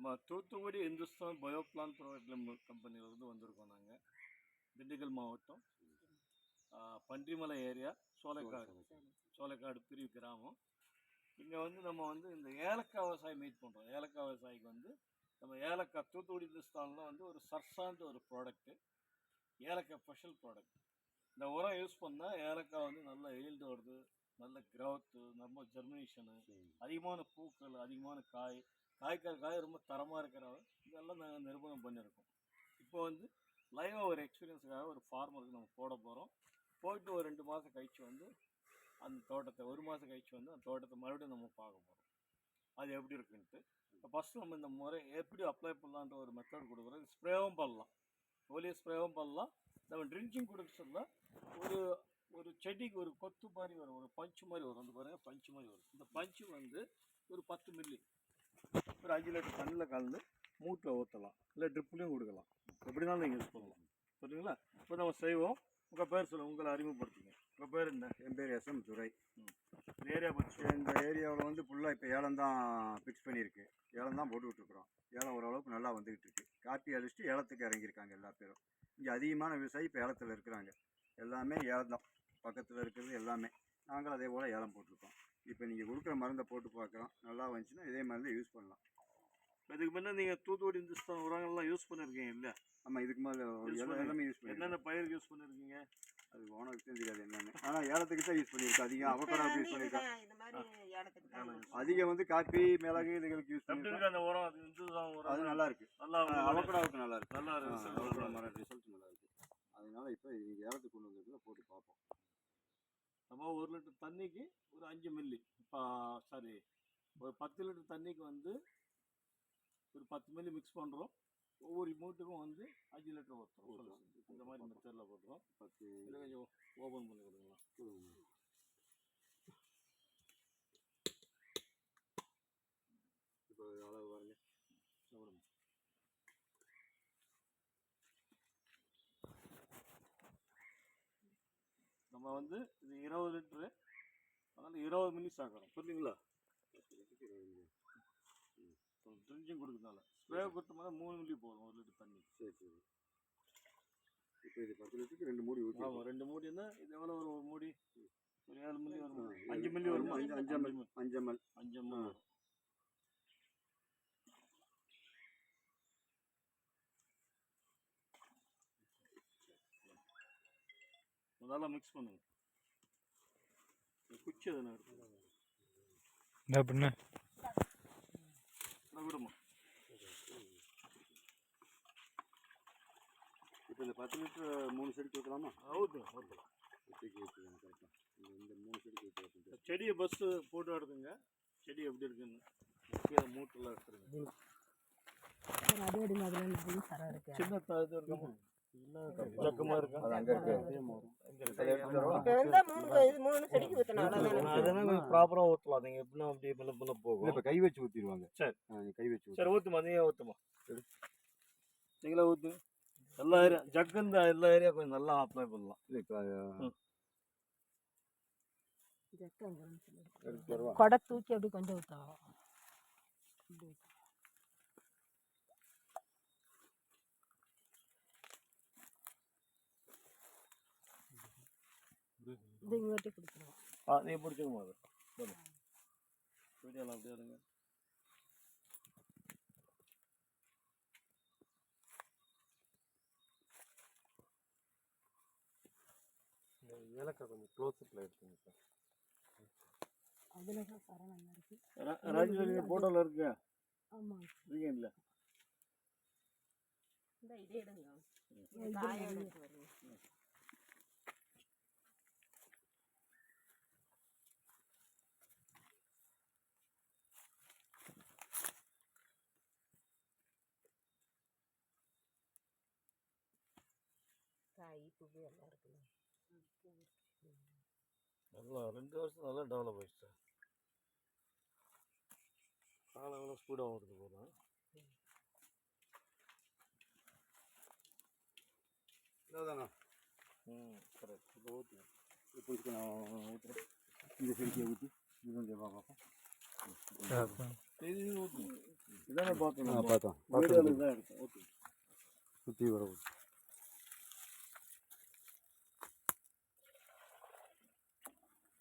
நம்ம Thoothukudi Hindustan பயோபிளான் private limited கம்பெனியிலேருந்து வந்திருக்கோம். நாங்கள் திண்டுக்கல் மாவட்டம் பன்றிமலை ஏரியா சோலைக்காடு பிரிவு கிராமம். இங்கே வந்து நம்ம வந்து இந்த ஏலக்காய் விவசாயம் மீட் பண்ணுறோம். ஏலக்காய் விவசாயிக்கு வந்து நம்ம ஏலக்காய் தூத்துக்குடி இந்துஸ்தானில் வந்து ஒரு சர்சான்ற ஒரு ப்ராடக்ட்டு, ஏலக்காய் ஸ்பெஷல் ப்ராடக்ட். இந்த உரம் யூஸ் பண்ணால் ஏலக்காய் வந்து நல்ல ஈல்டு வருது, நல்ல க்ரோத்து, நம்ம ஜெர்மினேஷனு, அதிகமான பூக்கள், அதிகமான காய் ரொம்ப தரமாக இருக்கிற இதெல்லாம் நாங்கள் நிரூபணம் பண்ணியிருக்கோம். இப்போ வந்து லைவாக ஒரு எக்ஸ்பீரியன்ஸுக்காக ஒரு ஃபார்மருக்கு நம்ம போட போகிறோம். போயிட்டு ஒரு 2 மாதம் கழிச்சு வந்து அந்த தோட்டத்தை, 1 மாதம் கழிச்சு வந்து அந்த தோட்டத்தை மறுபடியும் நம்ம பார்க்க போகிறோம், அது எப்படி இருக்குன்ட்டு. இப்போ ஃபஸ்ட்டு நம்ம இந்த முறை எப்படி அப்ளை பண்ணலான்ற ஒரு மெத்தட் கொடுக்குறோம். ஸ்ப்ரேவும் பண்ணலாம், ஓலிய ஸ்ப்ரேவும் பண்ணலாம். நம்ம ட்ரிஞ்சிங் கொடுக்கறதுல ஒரு செடிக்கு ஒரு கொத்து மாதிரி வரும், ஒரு பஞ்சு மாதிரி வரும். அந்த பாருங்கள், பஞ்சு மாதிரி வரும். இந்த பஞ்சு வந்து ஒரு 10 மில்லி ஒரு 5 லிட்டர் தண்ணியில் கலந்து மூட்டில் ஊற்றலாம், இல்லை ட்ரிப்லையும் கொடுக்கலாம். எப்படினாலும் நீங்கள் யூஸ் பண்ணலாம். சரிங்களா? இப்போ நம்ம செய்வோம். உங்கள் பேர் சொல்லுங்கள், உங்களை அறிமுகப்படுத்துங்க. உங்கள் பேர் என்ன? என் பேர் எஸ்எம் துரை. இந்த ஏரியா பற்றி இந்த ஏரியாவில் வந்து ஃபுல்லாக இப்போ ஏலம் தான் ஃபிக்ஸ் பண்ணியிருக்கு. ஏலம் தான் போட்டுக்கிட்டுருக்குறோம். ஏலம் ஓரளவுக்கு நல்லா வந்துக்கிட்டு இருக்கு. காப்பி அடிச்சுட்டு ஏலத்துக்கு இறங்கியிருக்காங்க எல்லா பேரும். இங்கே அதிகமான விவசாயி இப்போ ஏலத்தில் இருக்கிறாங்க. எல்லாமே ஏலம் தான், பக்கத்தில் இருக்கிறது எல்லாமே. நாங்களும் அதே போல் ஏலம் போட்டிருக்கோம். இப்போ நீங்கள் கொடுக்குற மருந்தை போட்டு பார்க்குறோம். நல்லா வந்துச்சுன்னா இதே மாதிரி தான் யூஸ் பண்ணலாம். இதுக்கு முன்னே நீங்கள் தூத்துக்குடி இந்துஸ்தான் உரங்கள்லாம் யூஸ் பண்ணியிருக்கீங்க இல்லை? ஆமாம், இதுக்கு மேலே எல்லாமே யூஸ் பண்ணி. என்னென்ன பயிருக்கு யூஸ் பண்ணியிருக்கீங்க? அது ஓனருக்கு தெரியாது என்னென்னு. ஆனால் ஏலத்துக்கு தான் யூஸ் பண்ணியிருக்கேன். அதிகம் அவக்கடாவுக்கு யூஸ் பண்ணியிருக்கேன். அதிகம் வந்து காப்பி, மிளகு இதுகளுக்கு யூஸ் பண்ணியிருக்கேன். அந்த உரம் அது இந்துஸ்தான் உரம் அது நல்லா இருக்குது. நல்லா அவக்கடாவுக்கு நல்லா இருக்குது. நல்லா இருக்குது, ரிசல்ட் நல்லா இருக்குது. அதனால இப்போ ஏலத்துக்கு கொண்டு வந்துருக்குள்ள போட்டு பார்ப்போம். நம்ம 1 லிட்டர் தண்ணிக்கு ஒரு 5 மில்லி, இப்போ சாரி ஒரு 10 லிட்டர் தண்ணிக்கு வந்து ஒரு 10 மில்லி மிக்ஸ் பண்ணுறோம். ஒவ்வொரு மூட்டுக்கும் வந்து 5 லிட்டர் ஊற்றுறோம். இந்த மாதிரி மெத்தடில் போட்டுறோம். 10 இதை கொஞ்சம் ஓப்பன் பண்ணி கொடுங்களா? இப்போ அளவு பாருங்க. நம்ம வந்து இது 20 லிட்டரு, அதனால் 20 மில்லி சாக்கிறோம். புரியுதுங்களா? ட்ரிஞ்சிங் கொடுக்குறதுனால ஸ்ப்ரே கொடுத்தோம்னா 3 மில்லி போதும் 1 லிட்டர் தண்ணி. சரி சரி. இப்போ இது 10 லிட்டருக்கு 2 மூடி ஊற்றி. ஆமாம், 2 மூடின்னா இது எவ்வளோ ஒரு மூடி? ஒரு 7 மில்லி வரும். 5 மில்லி வரும். 5 ml 5 ml வரும். நல்லா மிக்ஸ் பண்ணுங்க. குச்சி எதனா என்ன பண்ண விடுமா? இப்போ இந்த 10 லிட்டர் 3 செடிக்கு ஊற்றலாமா? ஊற்றுங்க. ஊற்றிக்கலாம் கரெக்டாக. இந்த 3 செடிக்கு ஊற்றி செடியை பஸ்ஸு போட்டு எடுத்துங்க. செடி எப்படி இருக்குன்னு கீழே மூட்டில் எடுத்துருங்க. சின்ன இது இருக்குமா? ஜக்கமாக இருக்கா? அது அங்கே இருக்கு. ப்ராப்பராக ஊற்றலாம். நீங்கள் எப்படின்னா அப்படியே பண்ண போகும். இப்போ கை வச்சு ஊற்றிடுவாங்க. சரி, கை வச்சு. சரி, ஊற்றுமா? நீங்கள் ஊற்றுமா? நீங்களே ஊற்றுங்க. எல்லா ஏரியா ஜக்கு இந்த எல்லா ஏரியா கொஞ்சம் நல்லா அப்ளை பண்ணலாம். கொடை தூக்கி அப்படி கொஞ்சம் ஊற்றலாம். இது இங்கிட்ட கொடுத்துருவோம். நீங்கள் பிடிச்சிக்கமா? அது வீடியோலாம் அப்படியே இருங்க. ஏலக்காய் கொஞ்சம் க்ளோஸ்அப்பில் எடுத்துங்க சார். அதில் தான் சரம் நல்லா இருக்கு. ராஜ்வரி ஃபோட்டோவில் இருக்கு. ஆமாம், இருக்கீங்க இல்லை? இந்த இதே எடுங்க. காய் பூ எல்லாம் இருக்குல்ல. நல்லா 2 வருஷம் நல்லா டெவலப் ஆகிடுச்சு. காலம் எவ்வளோ ஸ்பீடாக ஓடுது போகிறோம். இதாதாண்ணா. கரெக்ட். இப்போ ஊற்றுங்க. இப்போ நான் ஊற்றுறேன். இந்த செடிக்கை ஊற்றி இது கொஞ்சம் பார்ப்போம். இது ஊற்றுங்க. இதானே பார்த்தோம் ஆ நம்ம. பார்த்தோம் வீடியோவில் தான் எடுத்தோம். ஓகே. சுற்றி வர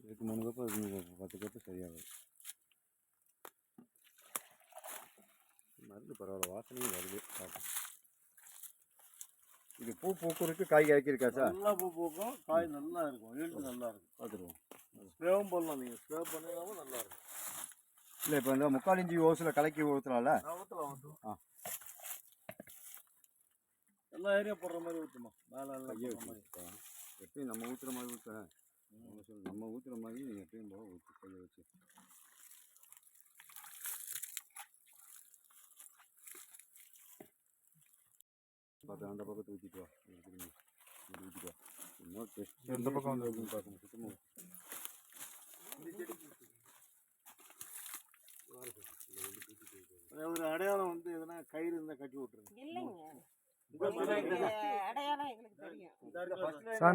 இதுக்கு 3 கப்பு அதுக்கு 10 கப்பு சரியாகும். மருந்து பரவாயில்ல, வாசனையும் வருது பார்ப்போம். இது பூ பூக்குறதுக்கு காய் காய்க்கிருக்கா சார்? நல்லா பூ பூக்கும், காய் நல்லா இருக்கும், ஈல்டு நல்லா இருக்கும். பார்த்துருவோம். ஸ்ப்ரேவும் பண்ணலாம், நீங்கள் ஸ்ப்ரே பண்ணினாலும் நல்லா இருக்கும். இல்லை இப்போ இந்த 3/4 இன்ச்சு ஓஸில் கலக்கி ஊற்றலாம்ல? ஊற்றலாம். ஆ. எல்லா ஏரியா போடுற மாதிரி ஊற்றுமா, மேலே எல்லாம் கையை போடுற மாதிரி. வச்சு எப்பயும் நம்ம ஊற்றுற மாதிரி ஊற்றுறேன். நம்ம ஊற்றுற மாதிரி நீங்கள் எப்பயும் போக ஊற்றி கையை வச்சு. பார்த்து அந்த பக்கத்தை ஊற்றிட்டு வா. திரும்பி ஊற்றிட்டு வா. இன்னும் டெஸ்ட் எந்த பக்கம் வந்து பார்க்கணும் சுத்தமாக. ஒரு அடையாளம் வந்து எதுனா கயிறு இருந்தால் கட்டி விட்டுருங்க. இல்லைங்க இந்த மாதிரி அடையாளம் எங்களுக்கு தெரியும். இந்த இடத்துல சார்